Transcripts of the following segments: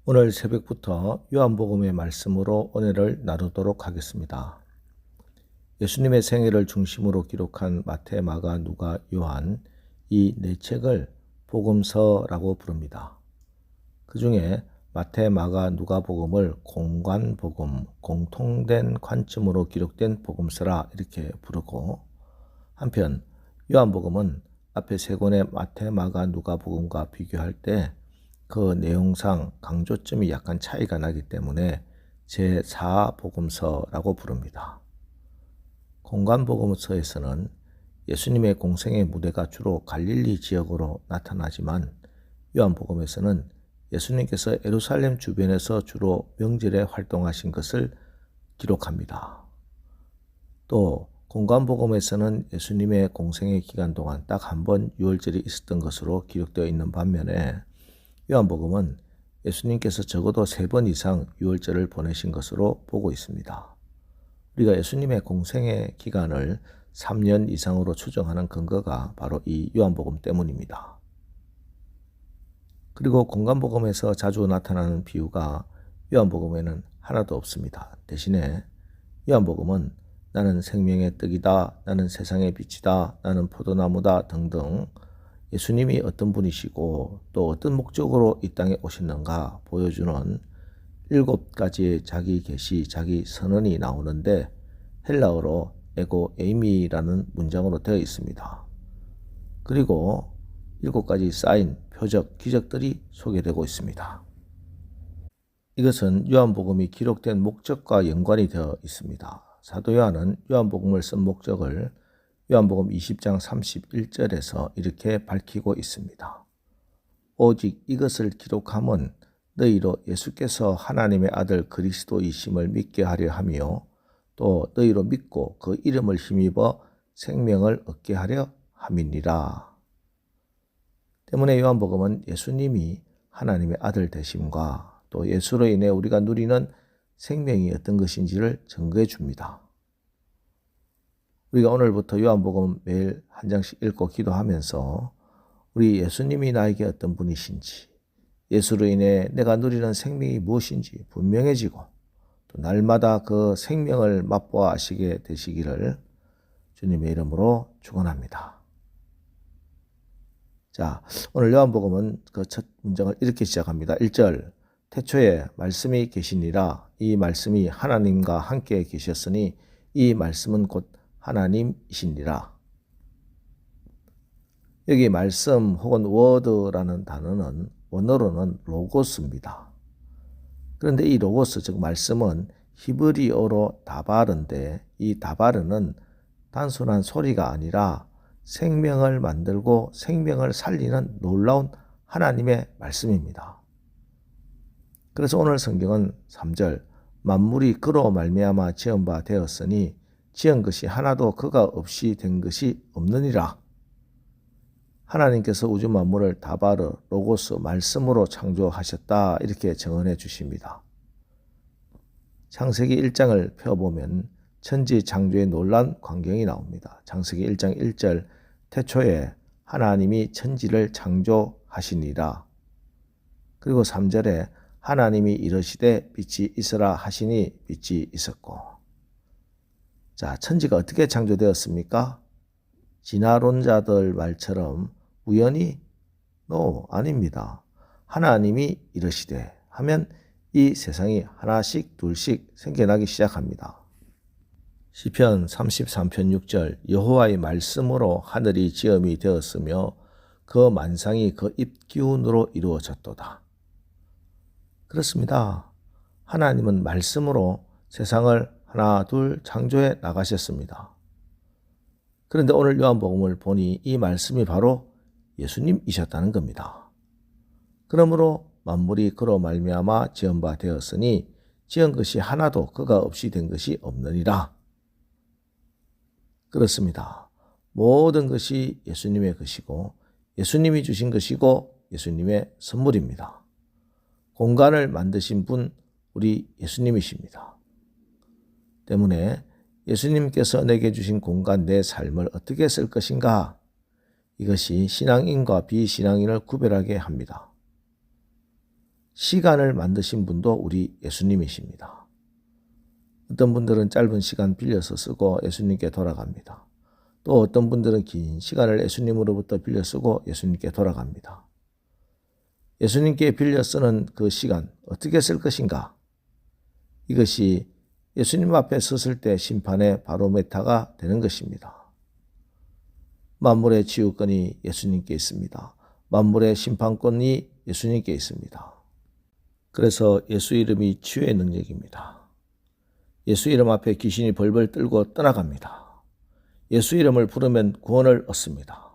오늘 새벽부터 요한복음의 말씀으로 은혜를 나누도록 하겠습니다. 예수님의 생애를 중심으로 기록한 마태, 마가, 누가, 요한 이 네 책을 복음서라고 부릅니다. 그 중에 마태, 마가, 누가복음을 공관복음, 공통된 관점으로 기록된 복음서라 이렇게 부르고, 한편 요한복음은 앞에 세 권의 마태, 마가, 누가복음과 비교할 때 그 내용상 강조점이 약간 차이가 나기 때문에 제4복음서라고 부릅니다. 공관복음서에서는 예수님의 공생의 무대가 주로 갈릴리 지역으로 나타나지만, 요한복음에서는 예수님께서 예루살렘 주변에서 주로 명절에 활동하신 것을 기록합니다. 또 공관복음에서는 예수님의 공생의 기간 동안 딱 한 번 유월절이 있었던 것으로 기록되어 있는 반면에, 요한복음은 예수님께서 적어도 3번 이상 유월절을 보내신 것으로 보고 있습니다. 우리가 예수님의 공생의 기간을 3년 이상으로 추정하는 근거가 바로 이 요한복음 때문입니다. 그리고 공관복음에서 자주 나타나는 비유가 요한복음에는 하나도 없습니다. 대신에 요한복음은 나는 생명의 떡이다, 나는 세상의 빛이다, 나는 포도나무다 등등 예수님이 어떤 분이시고 또 어떤 목적으로 이 땅에 오셨는가 보여주는 7가지의 자기 계시, 자기 선언이 나오는데 헬라어로 에고 에이미라는 문장으로 되어 있습니다. 그리고 7가지 사인, 표적, 기적들이 소개되고 있습니다. 이것은 요한복음이 기록된 목적과 연관이 되어 있습니다. 사도 요한은 요한복음을 쓴 목적을 요한복음 20장 31절에서 이렇게 밝히고 있습니다. 오직 이것을 기록함은 너희로 예수께서 하나님의 아들 그리스도이심을 믿게 하려 하며 또 너희로 믿고 그 이름을 힘입어 생명을 얻게 하려 함이니라. 때문에 요한복음은 예수님이 하나님의 아들 되심과 또 예수로 인해 우리가 누리는 생명이 어떤 것인지를 증거해 줍니다. 우리가 오늘부터 요한복음 매일 한 장씩 읽고 기도하면서 우리 예수님이 나에게 어떤 분이신지, 예수로 인해 내가 누리는 생명이 무엇인지 분명해지고 또 날마다 그 생명을 맛보아 아시게 되시기를 주님의 이름으로 축원합니다. 자, 오늘 요한복음은 그 첫 문장을 이렇게 시작합니다. 1절, 태초에 말씀이 계시니라. 이 말씀이 하나님과 함께 계셨으니 이 말씀은 곧 하나님이시니라. 여기 말씀 혹은 워드라는 단어는 원어로는 로고스입니다. 그런데 이 로고스, 즉 말씀은 히브리어로 다바르인데, 이 다바르는 단순한 소리가 아니라 생명을 만들고 생명을 살리는 놀라운 하나님의 말씀입니다. 그래서 오늘 성경은 3절, 만물이 그로 말미암아 지은 바 되었으니 지은 것이 하나도 그가 없이 된 것이 없느니라. 하나님께서 우주 만물을 다바르, 로고스, 말씀으로 창조하셨다 이렇게 증언해 주십니다. 창세기 1장을 펴보면 천지 창조의 놀란 광경이 나옵니다. 창세기 1장 1절, 태초에 하나님이 천지를 창조하시니라. 그리고 3절에 하나님이 이르시되 빛이 있으라 하시니 빛이 있었고. 자, 천지가 어떻게 창조되었습니까? 진화론자들 말처럼 우연히? 아닙니다. 하나님이 이르시되 하면 이 세상이 하나씩 둘씩 생겨나기 시작합니다. 시편 33편 6절, 여호와의 말씀으로 하늘이 지음이 되었으며 그 만상이 그 입기운으로 이루어졌도다. 그렇습니다. 하나님은 말씀으로 세상을 하나 둘 창조해 나가셨습니다. 그런데 오늘 요한복음을 보니 이 말씀이 바로 예수님이셨다는 겁니다. 그러므로 만물이 그로 말미암아 지은 바 되었으니 지은 것이 하나도 그가 없이 된 것이 없느니라. 그렇습니다. 모든 것이 예수님의 것이고 예수님이 주신 것이고 예수님의 선물입니다. 공간을 만드신 분 우리 예수님이십니다. 때문에 예수님께서 내게 주신 공간, 내 삶을 어떻게 쓸 것인가, 이것이 신앙인과 비신앙인을 구별하게 합니다. 시간을 만드신 분도 우리 예수님이십니다. 어떤 분들은 짧은 시간 빌려서 쓰고 예수님께 돌아갑니다. 또 어떤 분들은 긴 시간을 예수님으로부터 빌려 쓰고 예수님께 돌아갑니다. 예수님께 빌려 쓰는 그 시간 어떻게 쓸 것인가? 이것이 예수님 앞에 섰을 때 심판의 바로메타가 되는 것입니다. 만물의 치유권이 예수님께 있습니다. 만물의 심판권이 예수님께 있습니다. 그래서 예수 이름이 치유의 능력입니다. 예수 이름 앞에 귀신이 벌벌 떨고 떠나갑니다. 예수 이름을 부르면 구원을 얻습니다.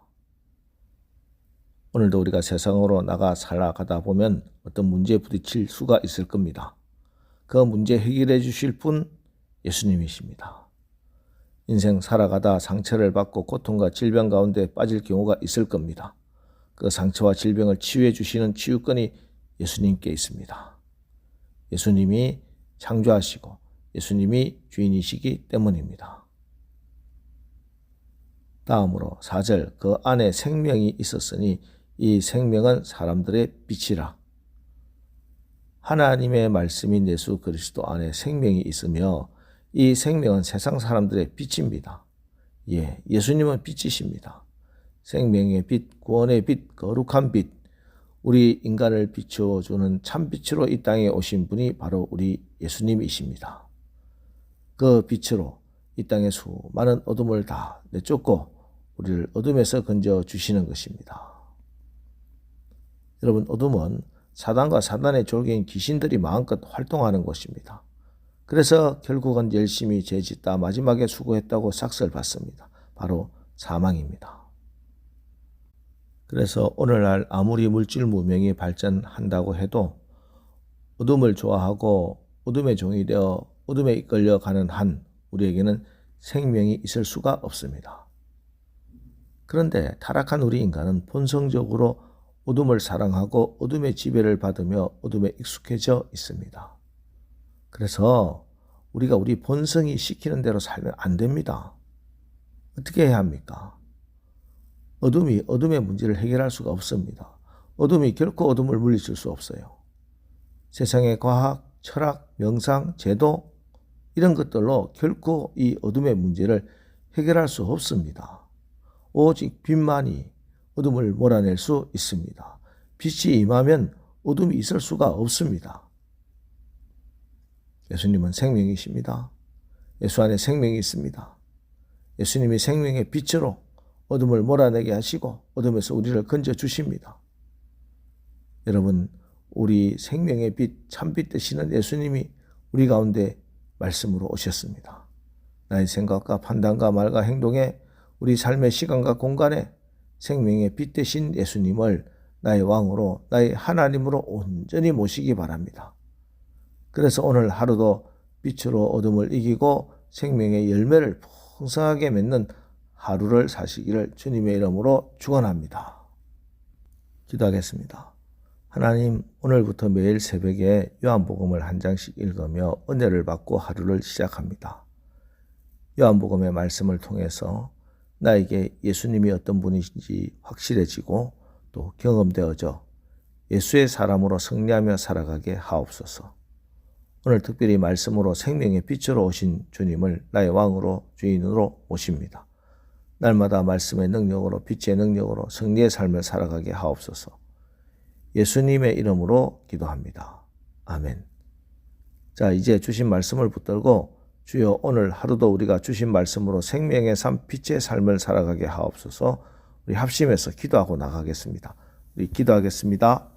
오늘도 우리가 세상으로 나가 살아가다 보면 어떤 문제에 부딪힐 수가 있을 겁니다. 그 문제 해결해 주실 분 예수님이십니다. 인생 살아가다 상처를 받고 고통과 질병 가운데 빠질 경우가 있을 겁니다. 그 상처와 질병을 치유해 주시는 치유권이 예수님께 있습니다. 예수님이 창조하시고 예수님이 주인이시기 때문입니다. 다음으로 4절 그 안에 생명이 있었으니 이 생명은 사람들의 빛이라. 하나님의 말씀인 예수 그리스도 안에 생명이 있으며 이 생명은 세상 사람들의 빛입니다. 예수님은 빛이십니다. 생명의 빛, 구원의 빛, 거룩한 빛, 우리 인간을 비추어주는 참빛으로 이 땅에 오신 분이 바로 우리 예수님이십니다. 그 빛으로 이 땅의 수많은 어둠을 다 내쫓고 우리를 어둠에서 건져주시는 것입니다. 여러분, 어둠은 사단과 사단의 졸개인 귀신들이 마음껏 활동하는 곳입니다. 그래서 결국은 열심히 죄짓다 마지막에 수고했다고 삭설 받습니다. 바로 사망입니다. 그래서 오늘날 아무리 물질 문명이 발전한다고 해도 어둠을 좋아하고 어둠의 종이 되어 어둠에 이끌려가는 한 우리에게는 생명이 있을 수가 없습니다. 그런데 타락한 우리 인간은 본성적으로 어둠을 사랑하고 어둠의 지배를 받으며 어둠에 익숙해져 있습니다. 그래서 우리가 우리 본성이 시키는 대로 살면 안 됩니다. 어떻게 해야 합니까? 어둠이 어둠의 문제를 해결할 수가 없습니다. 어둠이 결코 어둠을 물리칠 수 없어요. 세상의 과학, 철학, 명상, 제도 이런 것들로 결코 이 어둠의 문제를 해결할 수 없습니다. 오직 빛만이 어둠을 몰아낼 수 있습니다. 빛이 임하면 어둠이 있을 수가 없습니다. 예수님은 생명이십니다. 예수 안에 생명이 있습니다. 예수님이 생명의 빛으로 어둠을 몰아내게 하시고 어둠에서 우리를 건져주십니다. 여러분, 우리 생명의 빛, 참빛 되시는 예수님이 우리 가운데 말씀으로 오셨습니다. 나의 생각과 판단과 말과 행동에 우리 삶의 시간과 공간에 생명의 빛 되신 예수님을 나의 왕으로 나의 하나님으로 온전히 모시기 바랍니다. 그래서 오늘 하루도 빛으로 어둠을 이기고 생명의 열매를 풍성하게 맺는 하루를 사시기를 주님의 이름으로 축원합니다. 기도하겠습니다. 하나님, 오늘부터 매일 새벽에 요한복음을 한 장씩 읽으며 은혜를 받고 하루를 시작합니다. 요한복음의 말씀을 통해서 나에게 예수님이 어떤 분이신지 확실해지고 또 경험되어져 예수의 사람으로 승리하며 살아가게 하옵소서. 오늘 특별히 말씀으로 생명의 빛으로 오신 주님을 나의 왕으로 주인으로 모십니다. 날마다 말씀의 능력으로 빛의 능력으로 승리의 삶을 살아가게 하옵소서. 예수님의 이름으로 기도합니다. 아멘. 자, 이제 주신 말씀을 붙들고 주여 오늘 하루도 우리가 주신 말씀으로 생명의 삶, 빛의 삶을 살아가게 하옵소서. 우리 합심해서 기도하고 나가겠습니다. 우리 기도하겠습니다.